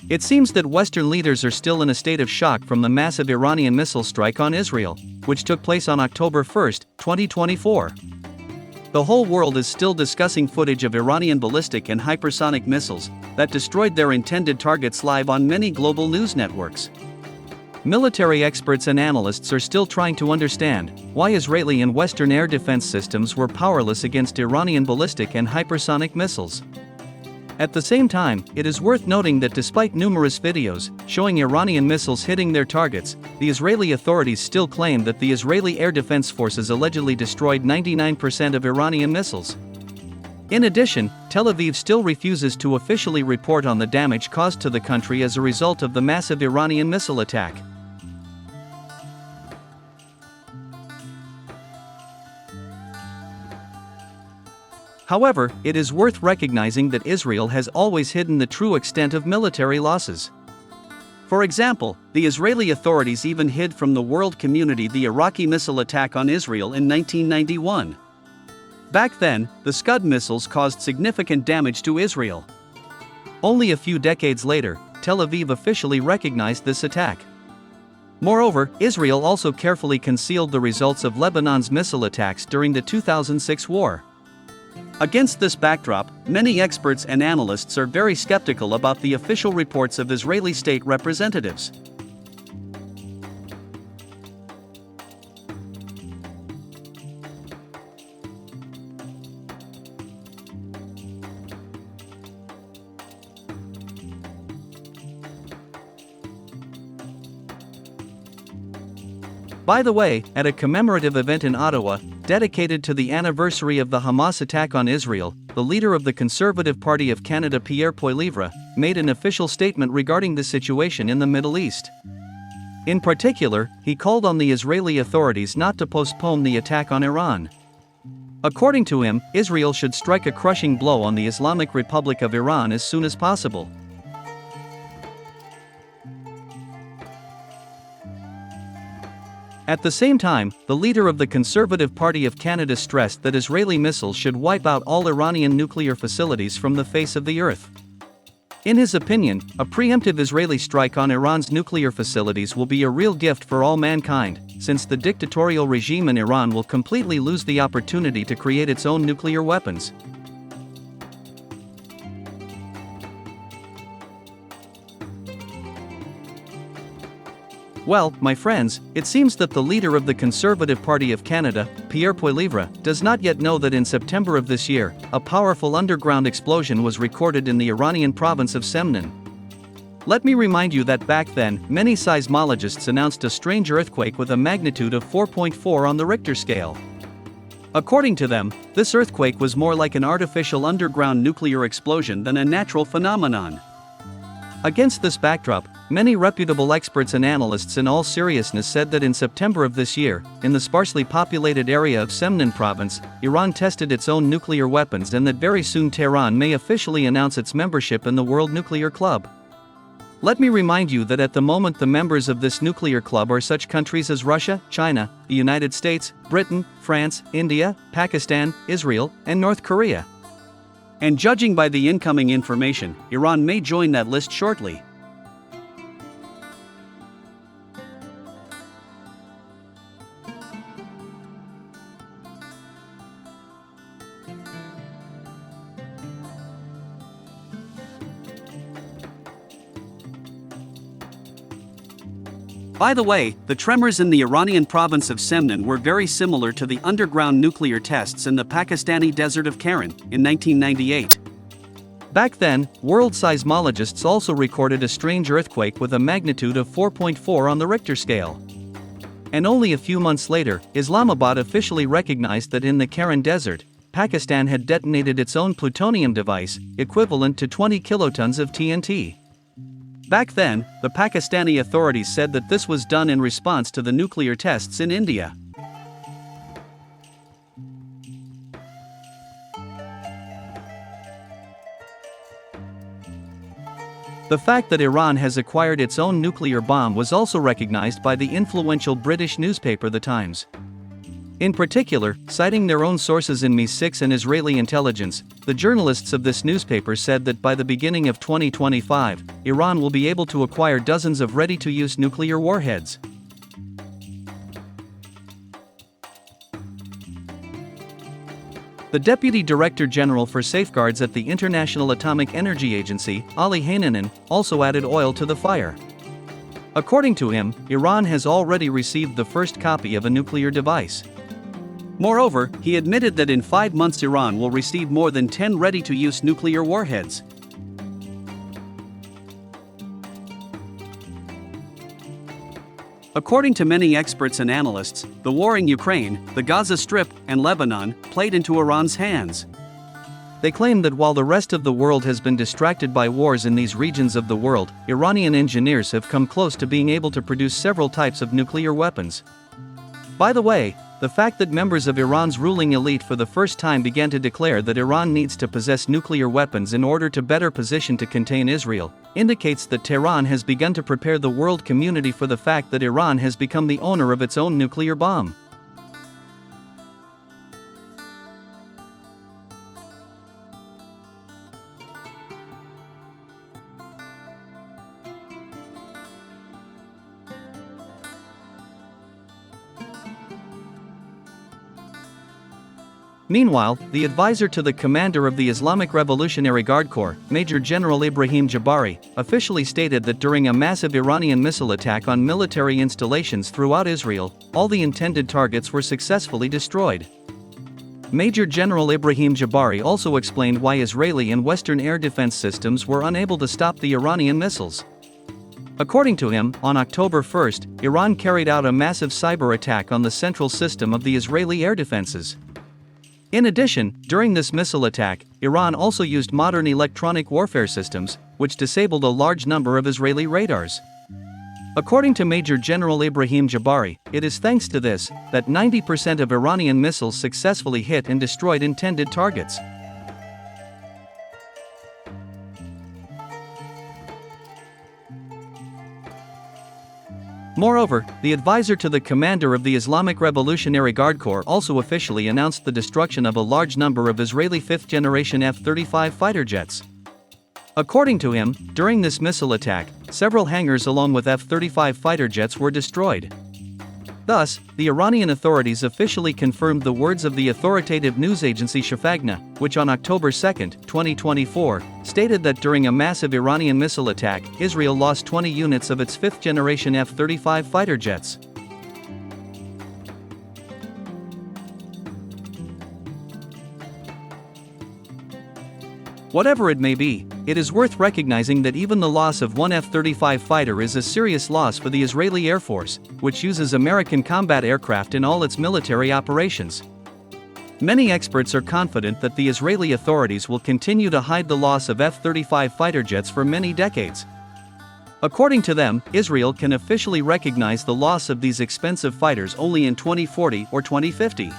It seems that Western leaders are still in a state of shock from the massive Iranian missile strike on Israel, which took place on October 1, 2024. The whole world is still discussing footage of Iranian ballistic and hypersonic missiles that destroyed their intended targets live on many global news networks. Military experts and analysts are still trying to understand why Israeli and Western air defense systems were powerless against Iranian ballistic and hypersonic missiles. At the same time, it is worth noting that despite numerous videos showing Iranian missiles hitting their targets, the Israeli authorities still claim that the Israeli Air Defense Forces allegedly destroyed 99% of Iranian missiles. In addition, Tel Aviv still refuses to officially report on the damage caused to the country as a result of the massive Iranian missile attack. However, it is worth recognizing that Israel has always hidden the true extent of military losses. For example, the Israeli authorities even hid from the world community the Iraqi missile attack on Israel in 1991. Back then, the Scud missiles caused significant damage to Israel. Only a few decades later, Tel Aviv officially recognized this attack. Moreover, Israel also carefully concealed the results of Lebanon's missile attacks during the 2006 war. Against this backdrop, many experts and analysts are very skeptical about the official reports of Israeli state representatives. By the way, at a commemorative event in Ottawa, dedicated to the anniversary of the Hamas attack on Israel, the leader of the Conservative Party of Canada, Pierre Poilievre, made an official statement regarding the situation in the Middle East. In particular, he called on the Israeli authorities not to postpone the attack on Iran. According to him, Israel should strike a crushing blow on the Islamic Republic of Iran as soon as possible. At the same time, the leader of the Conservative Party of Canada stressed that Israeli missiles should wipe out all Iranian nuclear facilities from the face of the earth. In his opinion, a preemptive Israeli strike on Iran's nuclear facilities will be a real gift for all mankind, since the dictatorial regime in Iran will completely lose the opportunity to create its own nuclear weapons. Well, my friends, it seems that the leader of the Conservative Party of Canada, Pierre Poilievre, does not yet know that in September of this year, a powerful underground explosion was recorded in the Iranian province of Semnan. Let me remind you that back then, many seismologists announced a strange earthquake with a magnitude of 4.4 on the Richter scale. According to them, this earthquake was more like an artificial underground nuclear explosion than a natural phenomenon. Against this backdrop, many reputable experts and analysts in all seriousness said that in September of this year, in the sparsely populated area of Semnan province, Iran tested its own nuclear weapons and that very soon Tehran may officially announce its membership in the World Nuclear Club. Let me remind you that at the moment the members of this nuclear club are such countries as Russia, China, the United States, Britain, France, India, Pakistan, Israel, and North Korea. And judging by the incoming information, Iran may join that list shortly. By the way, the tremors in the Iranian province of Semnan were very similar to the underground nuclear tests in the Pakistani desert of Karen in 1998. Back then, world seismologists also recorded a strange earthquake with a magnitude of 4.4 on the Richter scale. And only a few months later, Islamabad officially recognized that in the Karen desert, Pakistan had detonated its own plutonium device, equivalent to 20 kilotons of TNT. Back then, the Pakistani authorities said that this was done in response to the nuclear tests in India. The fact that Iran has acquired its own nuclear bomb was also recognized by the influential British newspaper The Times. In particular, citing their own sources in Mi-6 and Israeli intelligence, the journalists of this newspaper said that by the beginning of 2025, Iran will be able to acquire dozens of ready-to-use nuclear warheads. The Deputy Director General for Safeguards at the International Atomic Energy Agency, Ali Haynanen, also added oil to the fire. According to him, Iran has already received the first copy of a nuclear device. Moreover, he admitted that in 5 months Iran will receive more than 10 ready-to-use nuclear warheads. According to many experts and analysts, the war in Ukraine, the Gaza Strip, and Lebanon played into Iran's hands. They claim that while the rest of the world has been distracted by wars in these regions of the world, Iranian engineers have come close to being able to produce several types of nuclear weapons. By the way, the fact that members of Iran's ruling elite for the first time began to declare that Iran needs to possess nuclear weapons in order to better position to contain Israel, indicates that Tehran has begun to prepare the world community for the fact that Iran has become the owner of its own nuclear bomb. Meanwhile, the advisor to the commander of the Islamic Revolutionary Guard Corps, Major General Ibrahim Jabari, officially stated that during a massive Iranian missile attack on military installations throughout Israel, all the intended targets were successfully destroyed. Major General Ibrahim Jabari also explained why Israeli and Western air defense systems were unable to stop the Iranian missiles. According to him, on October 1, Iran carried out a massive cyber attack on the central system of the Israeli air defenses. In addition, during this missile attack, Iran also used modern electronic warfare systems, which disabled a large number of Israeli radars. According to Major General Ibrahim Jabari, it is thanks to this that 90% of Iranian missiles successfully hit and destroyed intended targets. Moreover, the advisor to the commander of the Islamic Revolutionary Guard Corps also officially announced the destruction of a large number of Israeli fifth-generation F-35 fighter jets. According to him, during this missile attack, several hangars along with F-35 fighter jets were destroyed. Thus, the Iranian authorities officially confirmed the words of the authoritative news agency Shafagna, which on October 2, 2024, stated that during a massive Iranian missile attack, Israel lost 20 units of its fifth-generation F-35 fighter jets. Whatever it may be, it is worth recognizing that even the loss of one F-35 fighter is a serious loss for the Israeli Air Force, which uses American combat aircraft in all its military operations. Many experts are confident that the Israeli authorities will continue to hide the loss of F-35 fighter jets for many decades. According to them, Israel can officially recognize the loss of these expensive fighters only in 2040 or 2050.